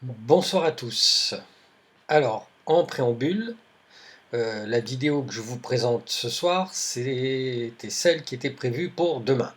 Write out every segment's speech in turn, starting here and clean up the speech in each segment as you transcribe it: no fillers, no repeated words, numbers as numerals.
Bonsoir à tous. Alors, en préambule, la vidéo que je vous présente ce soir, c'était celle qui était prévue pour demain.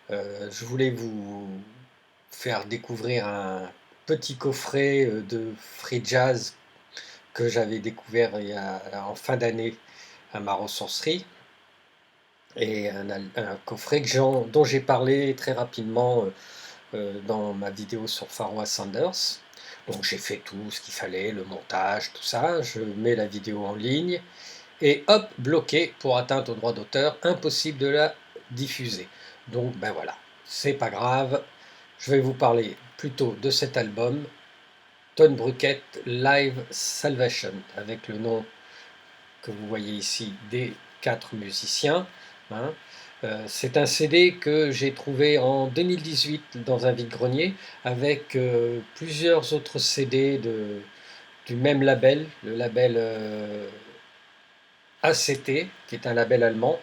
Je voulais vous faire découvrir un petit coffret de free jazz que j'avais découvert en fin d'année à ma ressourcerie, et un coffret dont j'ai parlé très rapidement dans ma vidéo sur Pharoah Sanders. Donc j'ai fait tout ce qu'il fallait, le montage, tout ça. Je mets la vidéo en ligne et hop, bloqué pour atteinte au droit d'auteur, impossible de la diffuser. Donc ben voilà, c'est pas grave. Je vais vous parler plutôt de cet album, Ton Bruckett Live Salvation, avec le nom que vous voyez ici des 4 musiciens. Hein. C'est un CD que j'ai trouvé en 2018 dans un vide-grenier avec plusieurs autres CD du même label, le label ACT, qui est un label allemand.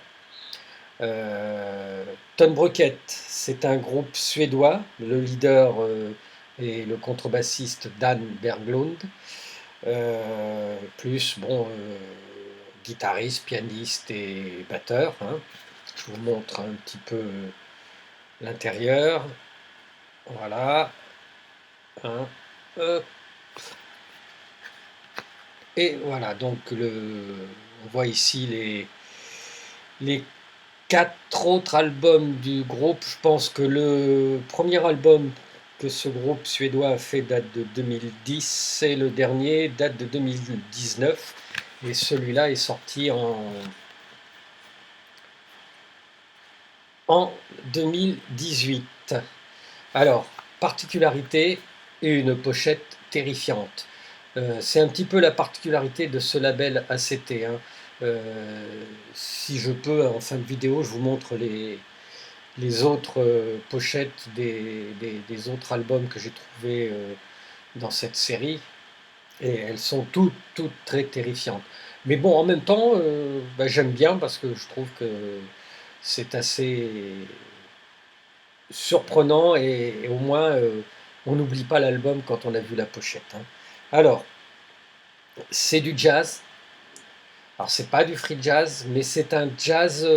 Ton Bruckett, c'est un groupe suédois, le leader est le contrebassiste Dan Berglund, plus bon, guitariste, pianiste et batteur. Hein. Je vous montre un petit peu l'intérieur. Voilà. Hein. Et voilà, donc on voit ici les 4 autres albums du groupe. Je pense que le premier album que ce groupe suédois a fait date de 2010 et le dernier date de 2019. Et celui-là est sorti en 2018. Alors, particularité, une pochette terrifiante. C'est un petit peu la particularité de ce label ACT. Hein. Si je peux, en fin de vidéo, je vous montre les autres pochettes des autres albums que j'ai trouvés dans cette série. Et elles sont toutes très terrifiantes. Mais bon, en même temps, bah, j'aime bien parce que je trouve que c'est assez surprenant et au moins on n'oublie pas l'album quand on a vu la pochette. Hein. Alors, c'est du jazz. Alors, c'est pas du free jazz, mais c'est un jazz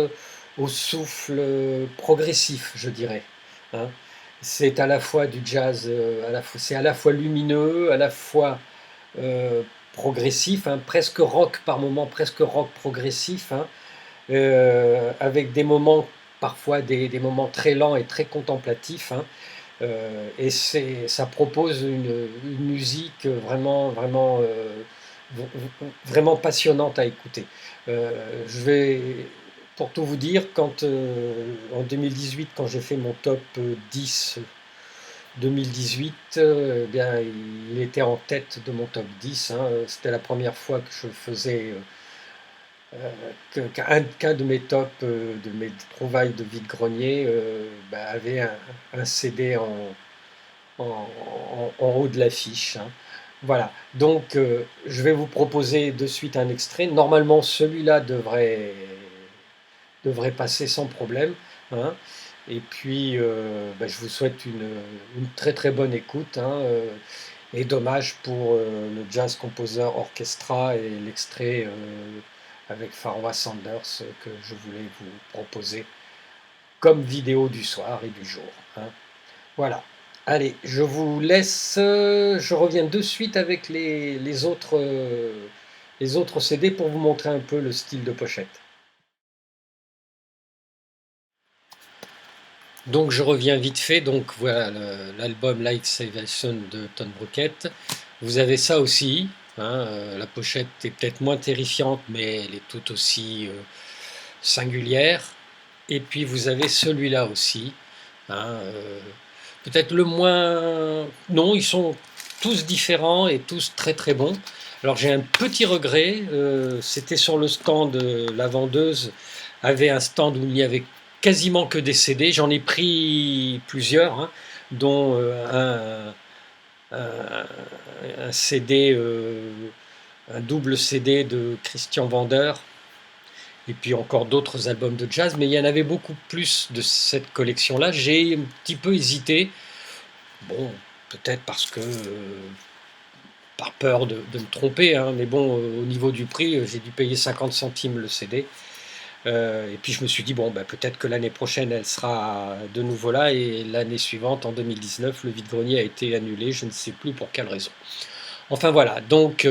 au souffle progressif, je dirais. Hein. C'est à la fois du jazz, c'est à la fois lumineux, à la fois euh, progressif, hein, presque rock par moment, presque rock progressif, hein, avec des moments, parfois des moments très lents et très contemplatifs. Hein. Et ça propose une musique vraiment passionnante à écouter. Je vais, pour tout vous dire, en 2018, quand j'ai fait mon top 10 2018, eh bien, il était en tête de mon top 10. Hein. C'était la première fois que je faisais qu'un de mes tops, de mes trouvailles de vide-grenier, bah, avait un CD en haut de l'affiche. Hein. Voilà, donc je vais vous proposer de suite un extrait. Normalement, celui-là devrait passer sans problème. Hein. Et puis, bah, je vous souhaite une très très bonne écoute. Hein, et dommage pour le Jazz Composer Orchestra et l'extrait avec Pharoah Sanders que je voulais vous proposer comme vidéo du soir et du jour. Hein. Voilà. Allez, je vous laisse. Je reviens de suite avec les autres CD pour vous montrer un peu le style de pochette. Donc je reviens vite fait. Donc voilà l'album Live Salvation de Ton Brookett. Vous avez ça aussi. Hein, la pochette est peut-être moins terrifiante, mais elle est tout aussi singulière. Et puis vous avez celui-là aussi. Hein, peut-être le moins. Non, ils sont tous différents et tous très très bons. Alors j'ai un petit regret, c'était sur le stand, la vendeuse avait un stand où il n'y avait quasiment que des CD. J'en ai pris plusieurs, hein, dont un CD, un double CD de Christian Vander, et puis encore d'autres albums de jazz, mais il y en avait beaucoup plus de cette collection-là. J'ai un petit peu hésité. Bon, peut-être parce que par peur de me tromper, hein, mais bon, au niveau du prix, j'ai dû payer 50 centimes le CD. Et puis je me suis dit, bon, bah, peut-être que l'année prochaine, elle sera de nouveau là, et l'année suivante, en 2019, le vide-grenier a été annulé, je ne sais plus pour quelle raison. Enfin voilà, donc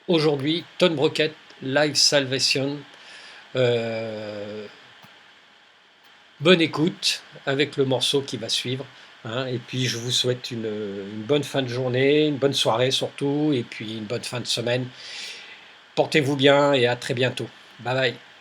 aujourd'hui, Tone Broquette, Live Salvation. Euh, Bonne écoute avec le morceau qui va suivre, hein, et puis je vous souhaite une bonne fin de journée, une bonne soirée surtout, et puis une bonne fin de semaine. Portez-vous bien et à très bientôt. Bye bye.